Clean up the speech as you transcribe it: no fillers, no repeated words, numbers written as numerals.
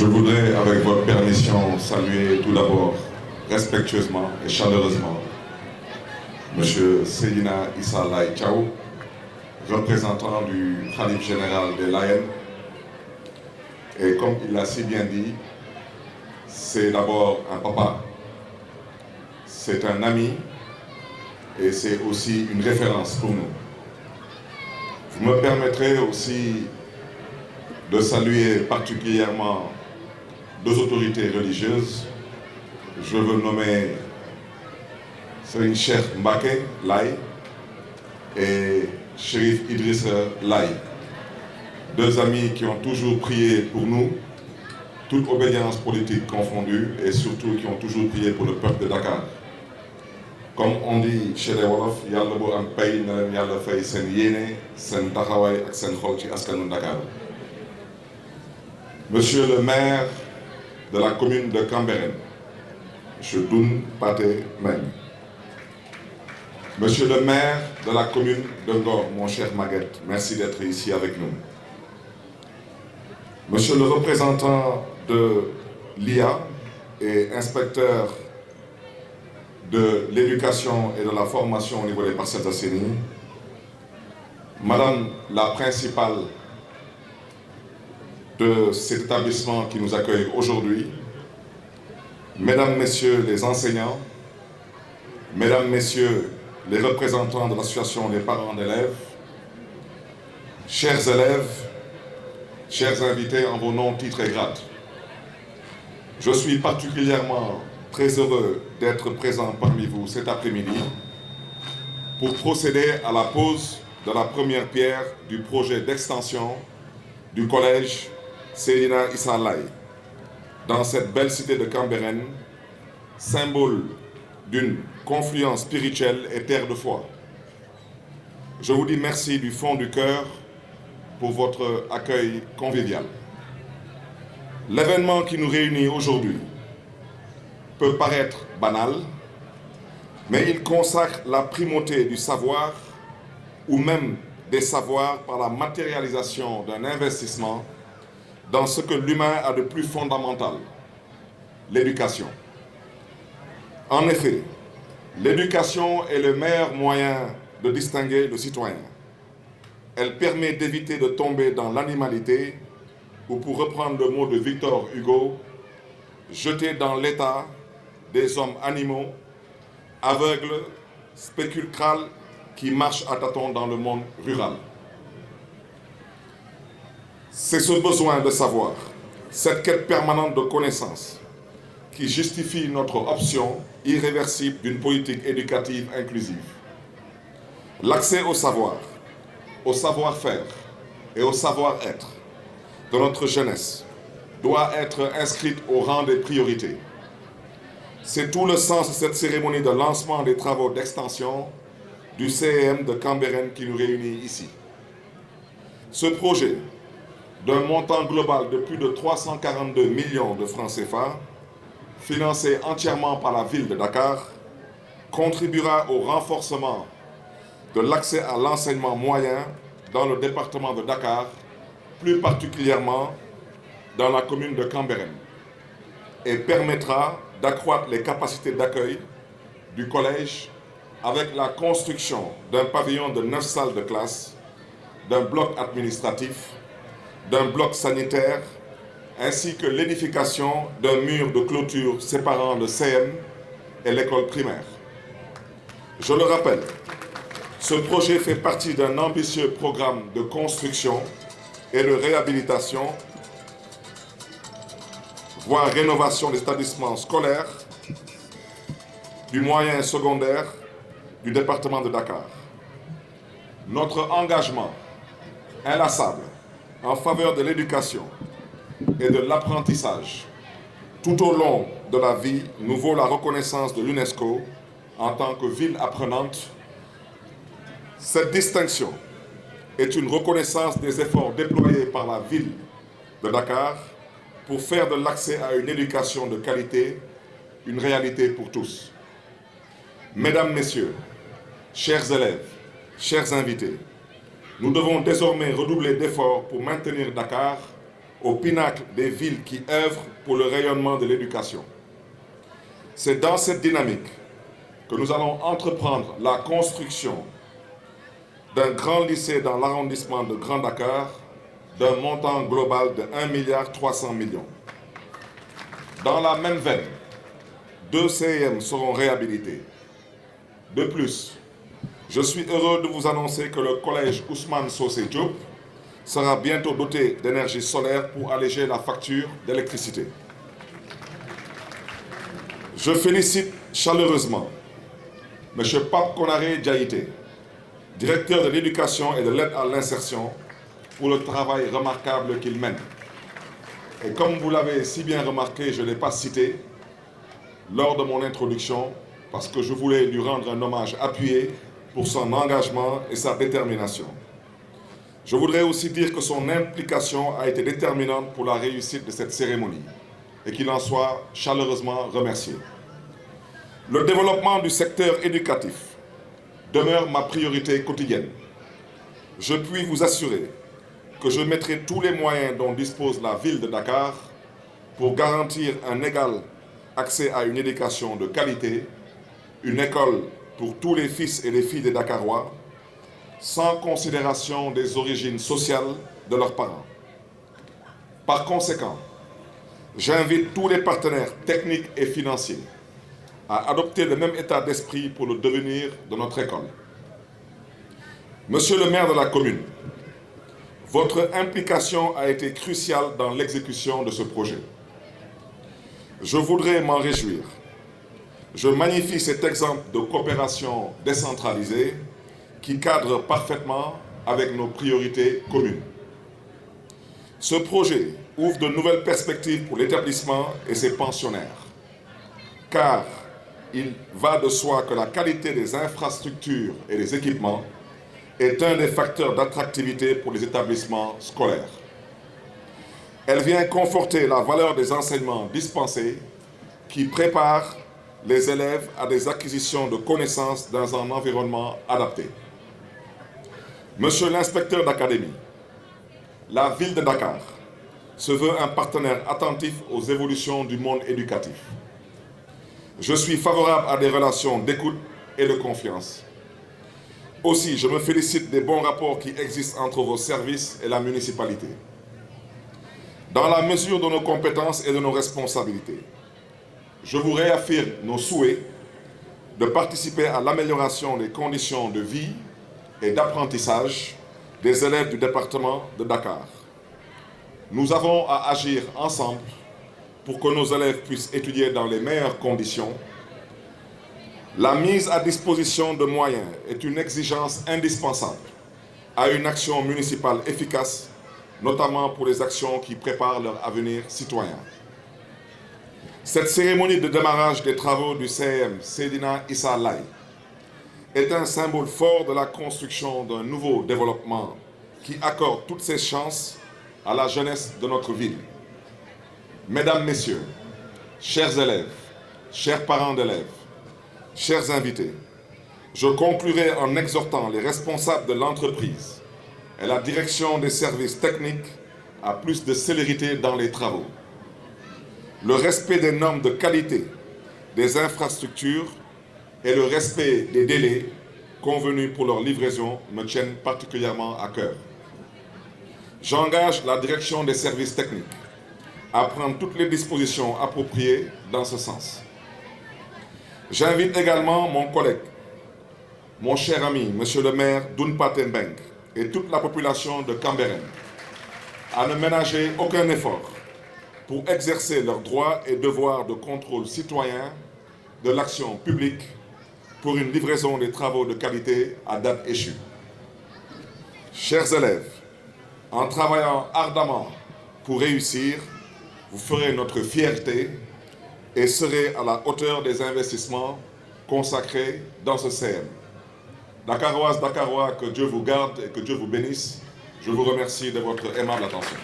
Je voudrais, avec votre permission, saluer tout d'abord, respectueusement et chaleureusement, M. Seydina Issa Laye Thiaw, représentant du Khalife général des Layènes. Et comme il l'a si bien dit, c'est d'abord un papa, c'est un ami et c'est aussi une référence pour nous. Vous me permettrez aussi de saluer particulièrement deux autorités religieuses. Je veux nommer Serigne Cheikh Mbacké Laye et Chérif Idrissa Laye, deux amis qui ont toujours prié pour nous, toute obédience politique confondue, et surtout qui ont toujours prié pour le peuple de Dakar. Comme on dit chez les Wolof, yàlla bu am pay na leen yàlla fay seen yéene, seen taxawaay ak seen xol ci askanu Dakar. Monsieur le maire de la commune de Cambérène, M. Doun Pathé Meng. Monsieur le maire de la commune de Ngor, mon cher Maguette, merci d'être ici avec nous. Monsieur le représentant de l'IA et inspecteur de l'éducation et de la formation au niveau des Parcelles Assainies, Madame la principale de cet établissement qui nous accueille aujourd'hui, Mesdames, Messieurs les enseignants, Mesdames, Messieurs les représentants de l'association des parents d'élèves, chers élèves, chers invités en vos noms, titres et grades, je suis particulièrement très heureux d'être présent parmi vous cet après-midi pour procéder à la pose de la première pierre du projet d'extension du collège Seydina Issa Laye dans cette belle cité de Cambérène, symbole d'une confluence spirituelle et terre de foi. Je vous dis merci du fond du cœur pour votre accueil convivial. L'événement qui nous réunit aujourd'hui peut paraître banal, mais il consacre la primauté du savoir ou même des savoirs par la matérialisation d'un investissement dans ce que l'humain a de plus fondamental, l'éducation. En effet, l'éducation est le meilleur moyen de distinguer le citoyen. Elle permet d'éviter de tomber dans l'animalité ou, pour reprendre le mot de Victor Hugo, jeter dans l'état des hommes animaux, aveugles, spéculcrales, qui marchent à tâtons dans le monde rural. C'est ce besoin de savoir, cette quête permanente de connaissance, qui justifie notre option irréversible d'une politique éducative inclusive. L'accès au savoir, au savoir-faire et au savoir-être de notre jeunesse doit être inscrite au rang des priorités. C'est tout le sens de cette cérémonie de lancement des travaux d'extension du CEM de Cambérène qui nous réunit ici. Ce projet, d'un montant global de plus de 342 millions de francs CFA, financé entièrement par la ville de Dakar, contribuera au renforcement de l'accès à l'enseignement moyen dans le département de Dakar, plus particulièrement dans la commune de Cambérène, et permettra d'accroître les capacités d'accueil du collège avec la construction d'un pavillon de 9 salles de classe, d'un bloc administratif, d'un bloc sanitaire, ainsi que l'édification d'un mur de clôture séparant le CM et l'école primaire. Je le rappelle, ce projet fait partie d'un ambitieux programme de construction et de réhabilitation, voire rénovation des établissements scolaires, du moyen et secondaire du département de Dakar. Notre engagement inlassable en faveur de l'éducation et de l'apprentissage tout au long de la vie nous vaut la reconnaissance de l'UNESCO en tant que ville apprenante. Cette distinction est une reconnaissance des efforts déployés par la ville de Dakar pour faire de l'accès à une éducation de qualité une réalité pour tous. Mesdames, Messieurs, chers élèves, chers invités, nous devons désormais redoubler d'efforts pour maintenir Dakar au pinacle des villes qui œuvrent pour le rayonnement de l'éducation. C'est dans cette dynamique que nous allons entreprendre la construction d'un grand lycée dans l'arrondissement de Grand Dakar d'un montant global de 1,3 milliard. Dans la même veine, 2 CEM seront réhabilités. De plus, je suis heureux de vous annoncer que le collège Ousmane Socé Diop sera bientôt doté d'énergie solaire pour alléger la facture d'électricité. Je félicite chaleureusement M. Pape Konaré Diaïté, directeur de l'éducation et de l'aide à l'insertion, pour le travail remarquable qu'il mène. Et comme vous l'avez si bien remarqué, je ne l'ai pas cité lors de mon introduction, parce que je voulais lui rendre un hommage appuyé pour son engagement et sa détermination. Je voudrais aussi dire que son implication a été déterminante pour la réussite de cette cérémonie et qu'il en soit chaleureusement remercié. Le développement du secteur éducatif demeure ma priorité quotidienne. Je puis vous assurer que je mettrai tous les moyens dont dispose la ville de Dakar pour garantir un égal accès à une éducation de qualité, une école pour tous les fils et les filles des Dakarois, sans considération des origines sociales de leurs parents. Par conséquent, j'invite tous les partenaires techniques et financiers à adopter le même état d'esprit pour le devenir de notre école. Monsieur le maire de la commune, votre implication a été cruciale dans l'exécution de ce projet. Je voudrais m'en réjouir. Je magnifie cet exemple de coopération décentralisée qui cadre parfaitement avec nos priorités communes. Ce projet ouvre de nouvelles perspectives pour l'établissement et ses pensionnaires, car il va de soi que la qualité des infrastructures et des équipements est un des facteurs d'attractivité pour les établissements scolaires. Elle vient conforter la valeur des enseignements dispensés qui préparent les élèves à des acquisitions de connaissances dans un environnement adapté. Monsieur l'inspecteur d'académie, la ville de Dakar se veut un partenaire attentif aux évolutions du monde éducatif. Je suis favorable à des relations d'écoute et de confiance. Aussi, je me félicite des bons rapports qui existent entre vos services et la municipalité. Dans la mesure de nos compétences et de nos responsabilités, je vous réaffirme nos souhaits de participer à l'amélioration des conditions de vie et d'apprentissage des élèves du département de Dakar. Nous avons à agir ensemble pour que nos élèves puissent étudier dans les meilleures conditions. La mise à disposition de moyens est une exigence indispensable à une action municipale efficace, notamment pour les actions qui préparent leur avenir citoyen. Cette cérémonie de démarrage des travaux du CEM Seydina Issa Laye est un symbole fort de la construction d'un nouveau développement qui accorde toutes ses chances à la jeunesse de notre ville. Mesdames, Messieurs, chers élèves, chers parents d'élèves, chers invités, je conclurai en exhortant les responsables de l'entreprise et la direction des services techniques à plus de célérité dans les travaux. Le respect des normes de qualité des infrastructures et le respect des délais convenus pour leur livraison me tiennent particulièrement à cœur. J'engage la direction des services techniques à prendre toutes les dispositions appropriées dans ce sens. J'invite également mon collègue, mon cher ami, monsieur le maire Dounpa Tembeng et toute la population de Cambérène à ne ménager aucun effort pour exercer leurs droits et devoirs de contrôle citoyen de l'action publique pour une livraison des travaux de qualité à date échue. Chers élèves, en travaillant ardemment pour réussir, vous ferez notre fierté et serez à la hauteur des investissements consacrés dans ce CM. Dakaroises, Dakarois, que Dieu vous garde et que Dieu vous bénisse. Je vous remercie de votre aimable attention.